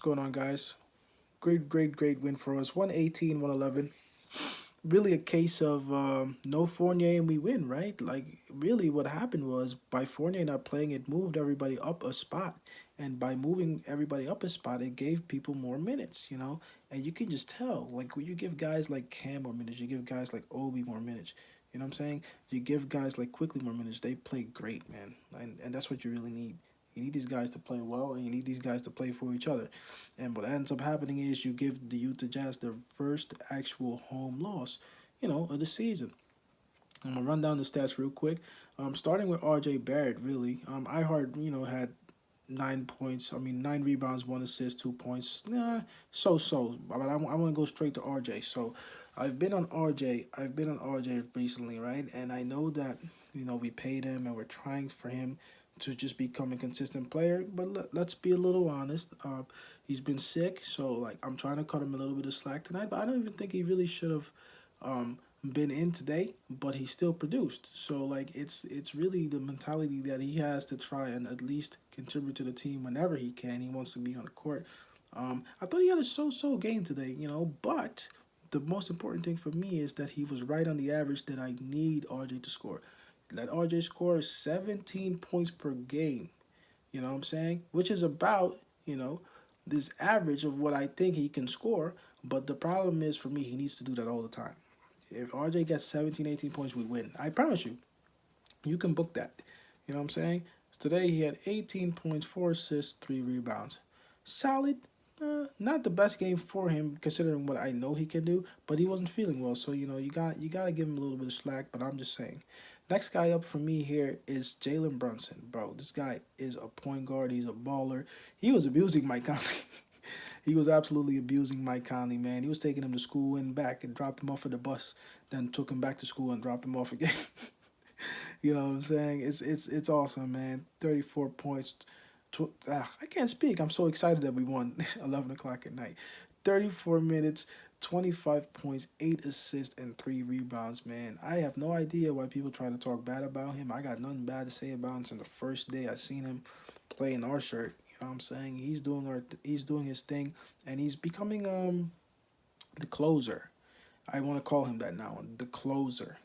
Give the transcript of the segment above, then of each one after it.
going on, guys? Great win for us. 118, 111. Really a case of no Fournier and we win, right? Like, really, what happened was by Fournier not playing, it moved everybody up a spot. And by moving everybody up a spot, it gave people more minutes. And you can just tell, like, when you give guys like Cam more minutes, you give guys like Obi more minutes. You know what I'm saying? You give guys like Quickly more minutes. They play great, man. And that's what you really need. You need these guys to play well, and you need these guys to play for each other. And what ends up happening is you give the Utah Jazz their first actual home loss, of the season. I'm gonna run down the stats real quick. Starting with R.J. Barrett, really. I had 9 points. I mean, 9 rebounds, 1 assist, 2 points. Nah, so. But I want to go straight to R.J. So, I've been on R.J. I've been on R.J. recently, right? And I know that we paid him and we're trying for him to just become a consistent player. But let's be a little honest. He's been sick, so like I'm trying to cut him a little bit of slack tonight. But I don't even think he really should have been in today, but he still produced. So like it's really the mentality that he has to try and at least contribute to the team whenever he can. He wants to be on the court. I thought he had a so-so game today, but the most important thing for me is that he was right on the average that I need RJ to score. Let RJ score 17 points per game. You know what I'm saying? Which is about, this average of what I think he can score. But the problem is for me, he needs to do that all the time. If RJ gets 17, 18 points, we win. I promise you. You can book that. You know what I'm saying? Today he had 18 points, 4 assists, 3 rebounds. Solid. Not the best game for him considering what I know he can do, but he wasn't feeling well. So you gotta give him a little bit of slack. But I'm just saying. Next guy up for me here is Jalen Brunson, bro. This guy is a point guard. He's a baller. He was abusing Mike Conley. He was absolutely abusing Mike Conley, man. He was taking him to school and back and dropped him off at the bus, then took him back to school and dropped him off again. You know what I'm saying? It's awesome, man. 34 points. I can't speak. I'm so excited that we won 11 o'clock at night. 34 minutes, 25 points, 8 assists, and 3 rebounds, man. I have no idea why people try to talk bad about him. I got nothing bad to say about him since the first day I seen him play in our shirt. You know what I'm saying? He's doing his thing, and he's becoming the closer. I want to call him that now, the closer.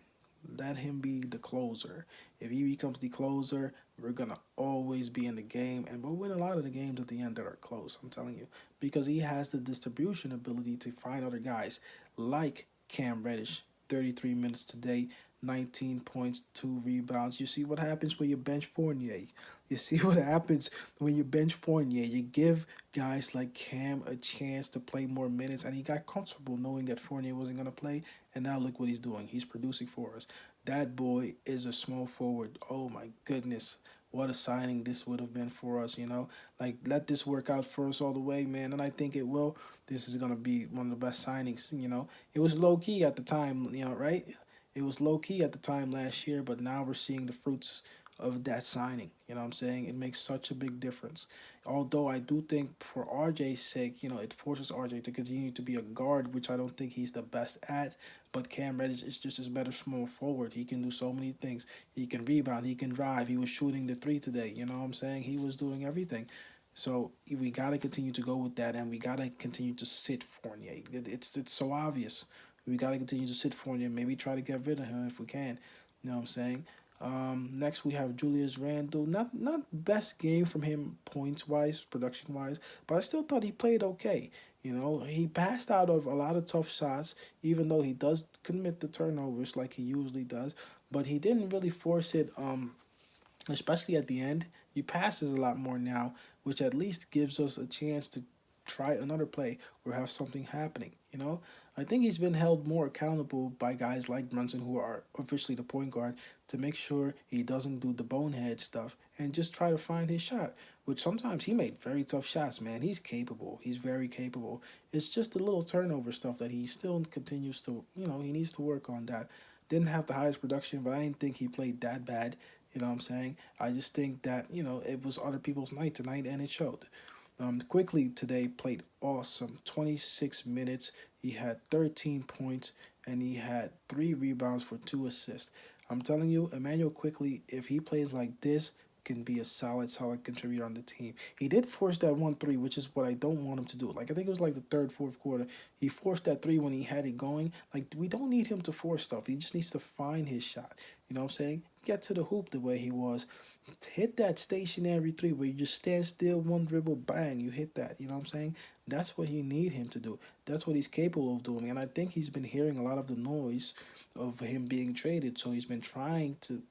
Let him be the closer. If he becomes the closer, we're gonna always be in the game, and we'll win a lot of the games at the end that are close. I'm telling you, because he has the distribution ability to find other guys like Cam Reddish. 33 minutes today, 19 points, 2 rebounds. You see what happens when you bench Fournier. You see what happens when you bench Fournier. You give guys like Cam a chance to play more minutes, and he got comfortable knowing that Fournier wasn't going to play, and now look what he's doing. He's producing for us. That boy is a small forward. Oh, my goodness. What a signing this would have been for us. Like, let this work out for us all the way, man, and I think it will. This is going to be one of the best signings. It was low-key at the time, right? It was low-key at the time last year, but now we're seeing the fruits of that signing. You know what I'm saying? It makes such a big difference. Although I do think for RJ's sake, it forces RJ to continue to be a guard, which I don't think he's the best at. But Cam Reddish is just as better small forward. He can do so many things. He can rebound. He can drive. He was shooting the three today. You know what I'm saying? He was doing everything. So we gotta continue to go with that, and we gotta continue to sit Fournier. It's so obvious. We gotta continue to sit Fournier. Maybe try to get rid of him if we can. You know what I'm saying? Next we have Julius Randle. Not best game from him points wise, production wise, but I still thought he played okay. He passed out of a lot of tough shots, even though he does commit the turnovers like he usually does. But he didn't really force it. Especially at the end, he passes a lot more now, which at least gives us a chance to try another play or have something happening. I think he's been held more accountable by guys like Brunson, who are officially the point guard, to make sure he doesn't do the bonehead stuff and just try to find his shot. Which sometimes he made very tough shots, man. He's capable. He's very capable. It's just the little turnover stuff that he still continues to, he needs to work on that. Didn't have the highest production, but I didn't think he played that bad. You know what I'm saying? I just think that, it was other people's night tonight, and it showed. Quickly today played awesome. 26 minutes. He had 13 points, and he had 3 rebounds for 2 assists. I'm telling you, Emmanuel Quickly, if he plays like this, can be a solid contributor on the team. He did force that 1-3, which is what I don't want him to do. Like I think it was like the third, fourth quarter. He forced that three when he had it going. Like we don't need him to force stuff. He just needs to find his shot. You know what I'm saying? Get to the hoop the way he was. Hit that stationary three where you just stand still, one dribble, bang, you hit that. You know what I'm saying? That's what you need him to do. That's what he's capable of doing. And I think he's been hearing a lot of the noise of him being traded. So he's been trying to,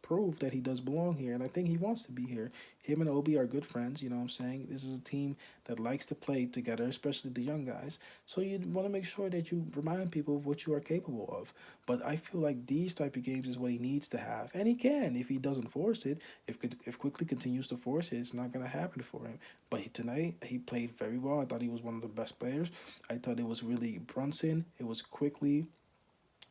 prove that he does belong here. And I think he wants to be here. Him and Obi are good friends. You know what I'm saying? This is a team that likes to play together, especially the young guys. So you want to make sure that you remind people of what you are capable of. But I feel like these type of games is what he needs to have, and he can if he doesn't force it. If quickly continues to force it, it's not gonna happen for him. But tonight he played very well. I thought he was one of the best players. I thought it was really Brunson. It was quickly.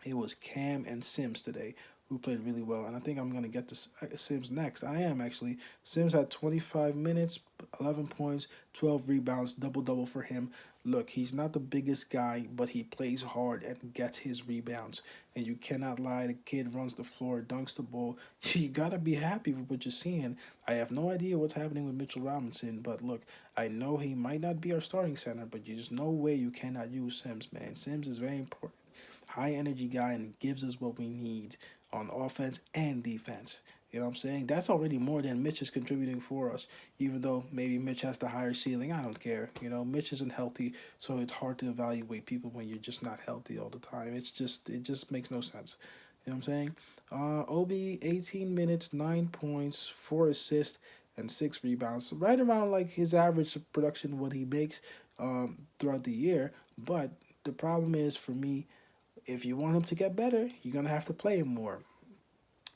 It was Cam and Sims today who played really well. And I think I'm going to get to Sims next. I am actually. Sims had 25 minutes, 11 points, 12 rebounds, double double for him. Look, he's not the biggest guy, but he plays hard and gets his rebounds. And you cannot lie. The kid runs the floor, dunks the ball. You got to be happy with what you're seeing. I have no idea what's happening with Mitchell Robinson, but look, I know he might not be our starting center, but there's no way you cannot use Sims, man. Sims is very important, high energy guy, and gives us what we need on offense and defense. You know what I'm saying? That's already more than Mitch is contributing for us, even though maybe Mitch has the higher ceiling. I don't care. Mitch isn't healthy, so it's hard to evaluate people when you're just not healthy all the time. It just makes no sense. You know what I'm saying? Obi, 18 minutes, 9 points, 4 assists, and 6 rebounds. Right around like his average production, what he makes throughout the year. But the problem is for me, if you want him to get better, you're gonna have to play him more,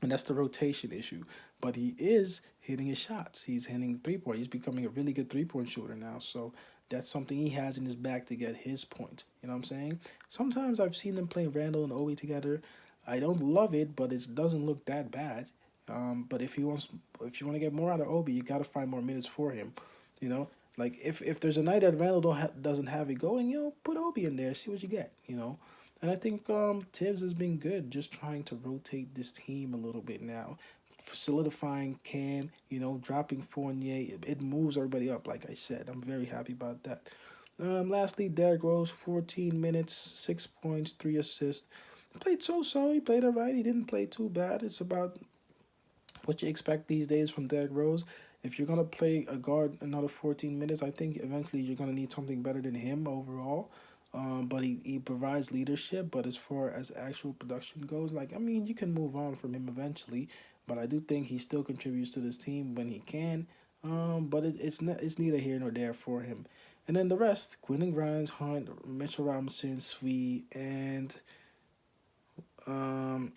and that's the rotation issue. But he is hitting his shots. He's hitting 3 point. He's becoming a really good 3 point shooter now. So that's something he has in his bag to get his point. You know what I'm saying? Sometimes I've seen them play Randall and Obi together. I don't love it, but it doesn't look that bad. But if you want to get more out of Obi, you got to find more minutes for him. You know, like if there's a night that Randall doesn't have it going, put Obi in there, see what you get. And I think Tibbs has been good, just trying to rotate this team a little bit now, solidifying Cam, dropping Fournier. It moves everybody up, like I said. I'm very happy about that. Lastly, Derrick Rose, 14 minutes, 6 points, 3 assists. Played so. He played all right. He didn't play too bad. It's about what you expect these days from Derrick Rose. If you're gonna play a guard another 14 minutes, I think eventually you're gonna need something better than him overall. But he provides leadership. But as far as actual production goes, like I mean, you can move on from him eventually. But I do think he still contributes to this team when he can. But it's neither here nor there for him. And then the rest: Quentin Grimes, Hunt, Mitchell Robinson, Svi, and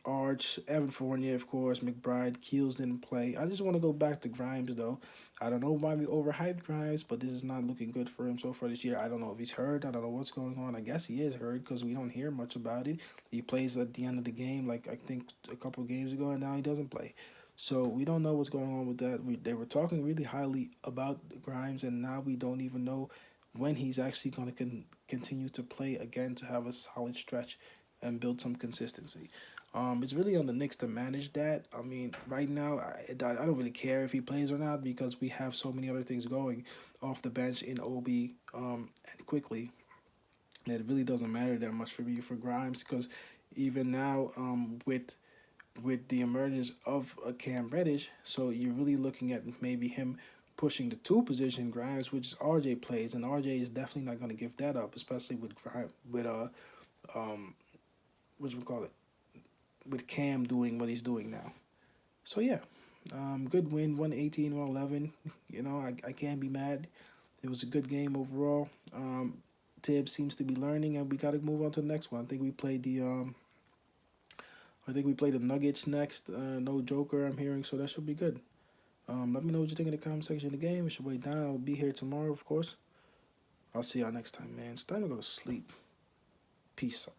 Arch, Evan Fournier, of course, McBride, Keels didn't play. I just want to go back to Grimes, though. I don't know why we overhyped Grimes, but this is not looking good for him so far this year. I don't know if he's hurt. I don't know what's going on. I guess he is hurt because we don't hear much about it. He plays at the end of the game, like I think a couple of games ago, and now he doesn't play. So we don't know what's going on with that. They were talking really highly about Grimes, and now we don't even know when he's actually going to continue to play again to have a solid stretch and build some consistency. It's really on the Knicks to manage that. I mean, right now, I don't really care if he plays or not because we have so many other things going off the bench in Obi and quickly that it really doesn't matter that much for me for Grimes because even now with the emergence of a Cam Reddish, so you're really looking at maybe him pushing the two position Grimes, which RJ plays, and RJ is definitely not going to give that up, especially with um what we call it, with Cam doing what he's doing now. So yeah, good win, 118, 111. I can't be mad. It was a good game overall. Tibbs seems to be learning, and we got to move on to the next one. I think we play the Nuggets next. No Joker, I'm hearing, so that should be good. Let me know what you think in the comment section of the game. It's your way down. I'll be here tomorrow, of course. I'll see y'all next time, man. It's time to go to sleep. Peace out.